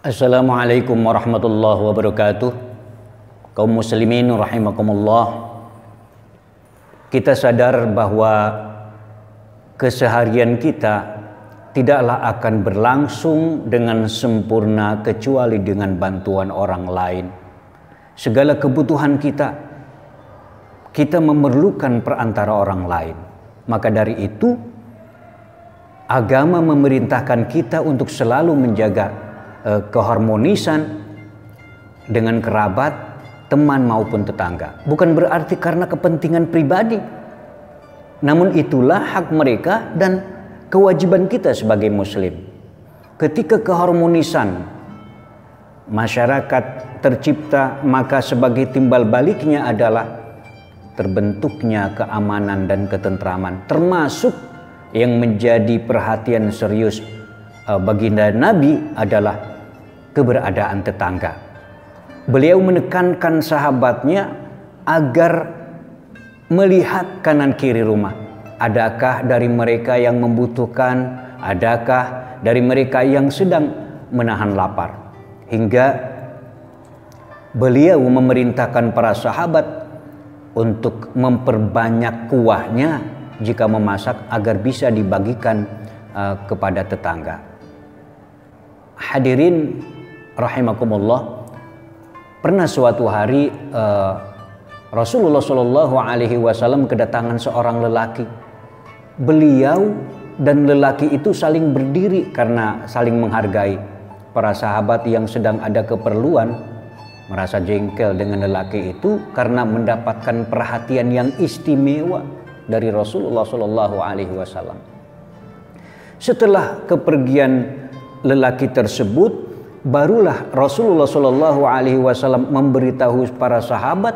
Assalamualaikum warahmatullahi wabarakatuh. Kaum muslimin rahimakumullah. Kita sadar bahwa keseharian kita tidaklah akan berlangsung dengan sempurna kecuali dengan bantuan orang lain. Segala kebutuhan kita memerlukan perantara orang lain. Maka dari itu agama memerintahkan kita untuk selalu menjaga keharmonisan dengan kerabat, teman maupun tetangga. Bukan berarti karena kepentingan pribadi, namun itulah hak mereka dan kewajiban kita sebagai muslim. Ketika keharmonisan masyarakat tercipta, maka sebagai timbal baliknya adalah terbentuknya keamanan dan ketentraman, termasuk yang menjadi perhatian serius baginda Nabi adalah keberadaan tetangga. Beliau menekankan sahabatnya agar melihat kanan kiri rumah. Adakah dari mereka yang membutuhkan? Adakah dari mereka yang sedang menahan lapar? Hingga beliau memerintahkan para sahabat untuk memperbanyak kuahnya jika memasak agar bisa dibagikan kepada tetangga. Hadirin rahimakumullah, pernah suatu hari Rasulullah Shallallahu Alaihi Wasallam kedatangan seorang lelaki. Beliau dan lelaki itu saling berdiri karena saling menghargai. Para sahabat yang sedang ada keperluan merasa jengkel dengan lelaki itu karena mendapatkan perhatian yang istimewa dari Rasulullah Shallallahu Alaihi Wasallam. Setelah kepergian lelaki tersebut, barulah Rasulullah Shallallahu Alaihi Wasallam memberitahu para sahabat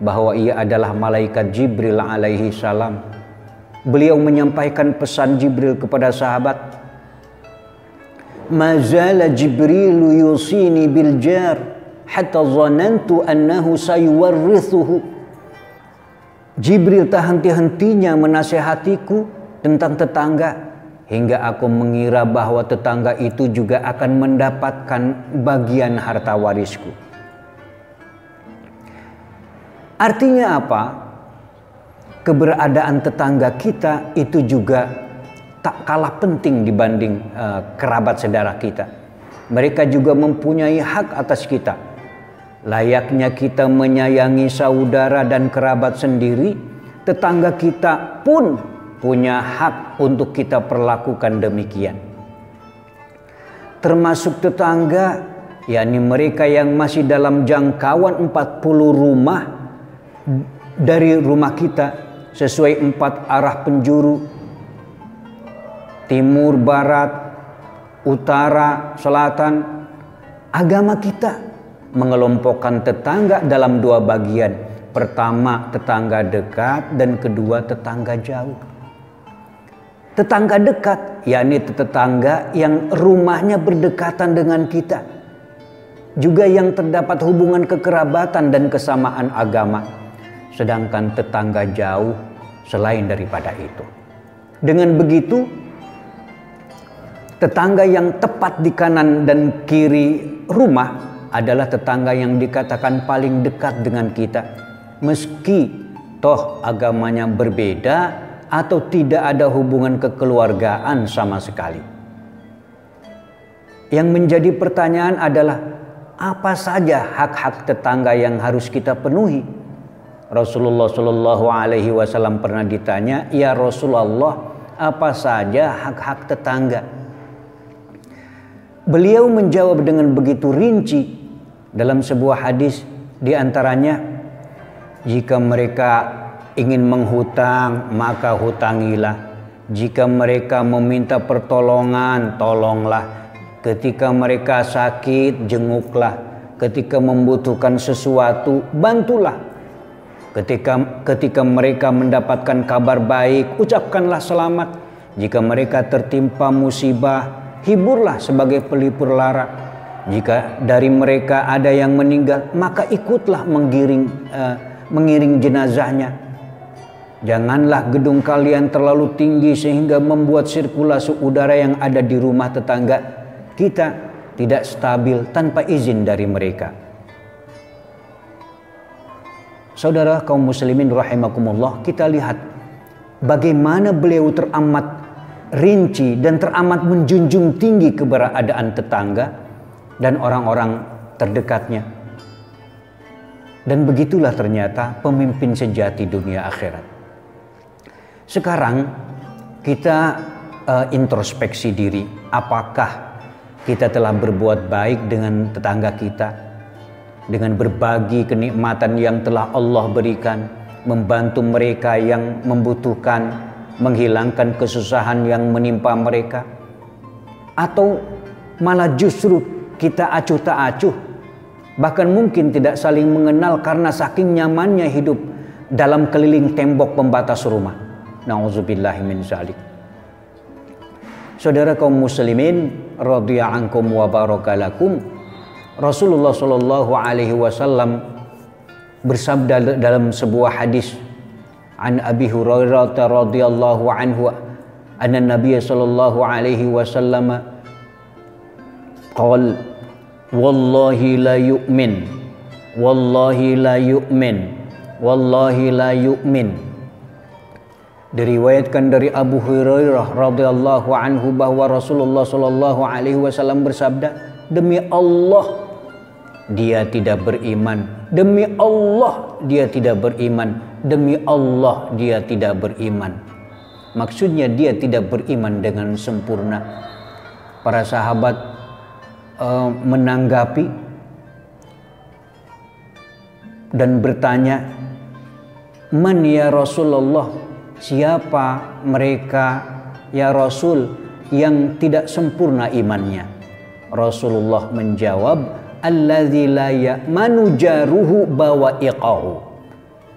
bahwa ia adalah malaikat Jibril alaihi salam. Beliau menyampaikan pesan Jibril kepada sahabat, "Mazala Jibril yusini bil jar hatta zanantu annahu sayuwarrithuhu." Jibril tak henti-hentinya menasihatiku tentang tetangga, hingga aku mengira bahwa tetangga itu juga akan mendapatkan bagian harta warisku. Artinya apa? Keberadaan tetangga kita itu juga tak kalah penting dibanding kerabat saudara kita. Mereka juga mempunyai hak atas kita. Layaknya kita menyayangi saudara dan kerabat sendiri, tetangga kita pun punya hak untuk kita perlakukan demikian. Termasuk tetangga, yakni mereka yang masih dalam jangkauan 40 rumah dari rumah kita sesuai 4 arah penjuru, timur, barat, utara, selatan. Agama kita mengelompokkan tetangga dalam 2 bagian. Pertama tetangga dekat dan kedua tetangga jauh. Tetangga dekat, yakni tetangga yang rumahnya berdekatan dengan kita, juga yang terdapat hubungan kekerabatan dan kesamaan agama. Sedangkan tetangga jauh selain daripada itu. Dengan begitu, tetangga yang tepat di kanan dan kiri rumah adalah tetangga yang dikatakan paling dekat dengan kita, meski toh agamanya berbeda atau tidak ada hubungan kekeluargaan sama sekali. Yang menjadi pertanyaan adalah, apa saja hak-hak tetangga yang harus kita penuhi? Rasulullah Shallallahu Alaihi Wasallam pernah ditanya, "Ya Rasulullah, apa saja hak-hak tetangga?" Beliau menjawab dengan begitu rinci dalam sebuah hadis, di antaranya, jika mereka ingin menghutang, maka hutangilah. Jika mereka meminta pertolongan, tolonglah. Ketika mereka sakit, jenguklah. Ketika membutuhkan sesuatu, bantulah. Ketika mereka mendapatkan kabar baik, ucapkanlah selamat. Jika mereka tertimpa musibah, hiburlah sebagai pelipur lara. Jika dari mereka ada yang meninggal, maka ikutlah mengiring jenazahnya. Janganlah gedung kalian terlalu tinggi sehingga membuat sirkulasi udara yang ada di rumah tetangga kita tidak stabil tanpa izin dari mereka. Saudara kaum muslimin rahimakumullah, kita lihat bagaimana beliau teramat rinci dan teramat menjunjung tinggi keberadaan tetangga dan orang-orang terdekatnya. Dan begitulah ternyata pemimpin sejati dunia akhirat. Sekarang kita introspeksi diri. Apakah kita telah berbuat baik dengan tetangga kita, dengan berbagi kenikmatan yang telah Allah berikan, membantu mereka yang membutuhkan, menghilangkan kesusahan yang menimpa mereka? Atau malah justru kita acuh tak acuh, bahkan mungkin tidak saling mengenal karena saking nyamannya hidup dalam keliling tembok pembatas rumah. Na'udzubillahi min dzalik. Saudara kaum muslimin radhiyallahu ankum wa barakalakum, Rasulullah sallallahu alaihi wasallam bersabda dalam sebuah hadis, an Abi Hurairah radhiyallahu anhu anna Nabiy sallallahu alaihi wasallam qala wallahi la yu'min, wallahi la yu'min, wallahi la yu'min. Diriwayatkan dari Abu Hurairah radhiyallahu anhu bahwa Rasulullah sallallahu alaihi wasallam bersabda, demi Allah dia tidak beriman, demi Allah dia tidak beriman, demi Allah dia tidak beriman. Maksudnya dia tidak beriman dengan sempurna. Para sahabat menanggapi dan bertanya, man ya Rasulullah, siapa mereka ya Rasul yang tidak sempurna imannya? Rasulullah menjawab, alladzi la ya'manu jaruhu bawa'iqahu,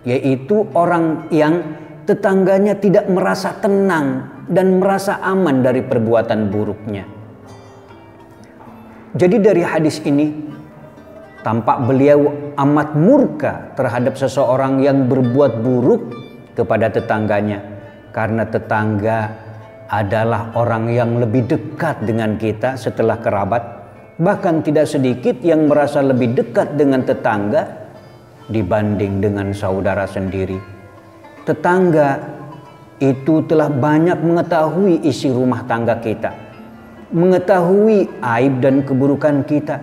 yaitu orang yang tetangganya tidak merasa tenang dan merasa aman dari perbuatan buruknya. Jadi dari hadis ini tampak beliau amat murka terhadap seseorang yang berbuat buruk kepada tetangganya, karena tetangga adalah orang yang lebih dekat dengan kita setelah kerabat. Bahkan tidak sedikit yang merasa lebih dekat dengan tetangga dibanding dengan saudara sendiri. Tetangga itu telah banyak mengetahui isi rumah tangga kita, mengetahui aib dan keburukan kita.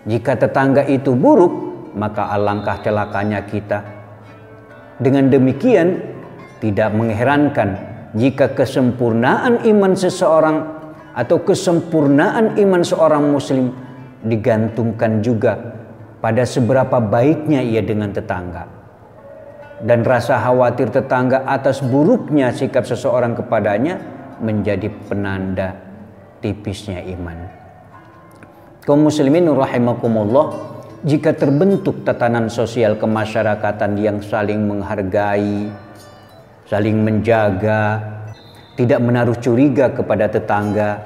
Jika tetangga itu buruk, maka alangkah celakanya kita. Dengan demikian, tidak mengherankan jika kesempurnaan iman seseorang atau kesempurnaan iman seorang muslim digantungkan juga pada seberapa baiknya ia dengan tetangga. Dan rasa khawatir tetangga atas buruknya sikap seseorang kepadanya menjadi penanda tipisnya iman. Kaum muslimin rahimakumullah, jika terbentuk tatanan sosial kemasyarakatan yang saling menghargai, saling menjaga, tidak menaruh curiga kepada tetangga,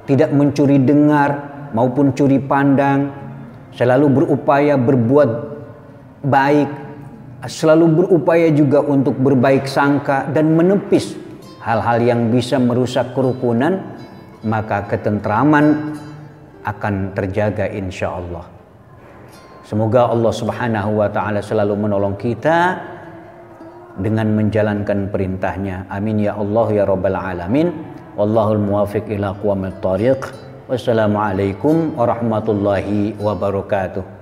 tidak mencuri dengar maupun curi pandang, selalu berupaya berbuat baik, selalu berupaya juga untuk berbaik sangka dan menepis hal-hal yang bisa merusak kerukunan, maka ketentraman akan terjaga insya Allah. Semoga Allah Subhanahu wa ta'ala selalu menolong kita dengan menjalankan perintahnya. Amin ya Allah ya Rabbal alamin. Wallahul muwafiq ila aqwamit thariq. Wassalamualaikum warahmatullahi wabarakatuh.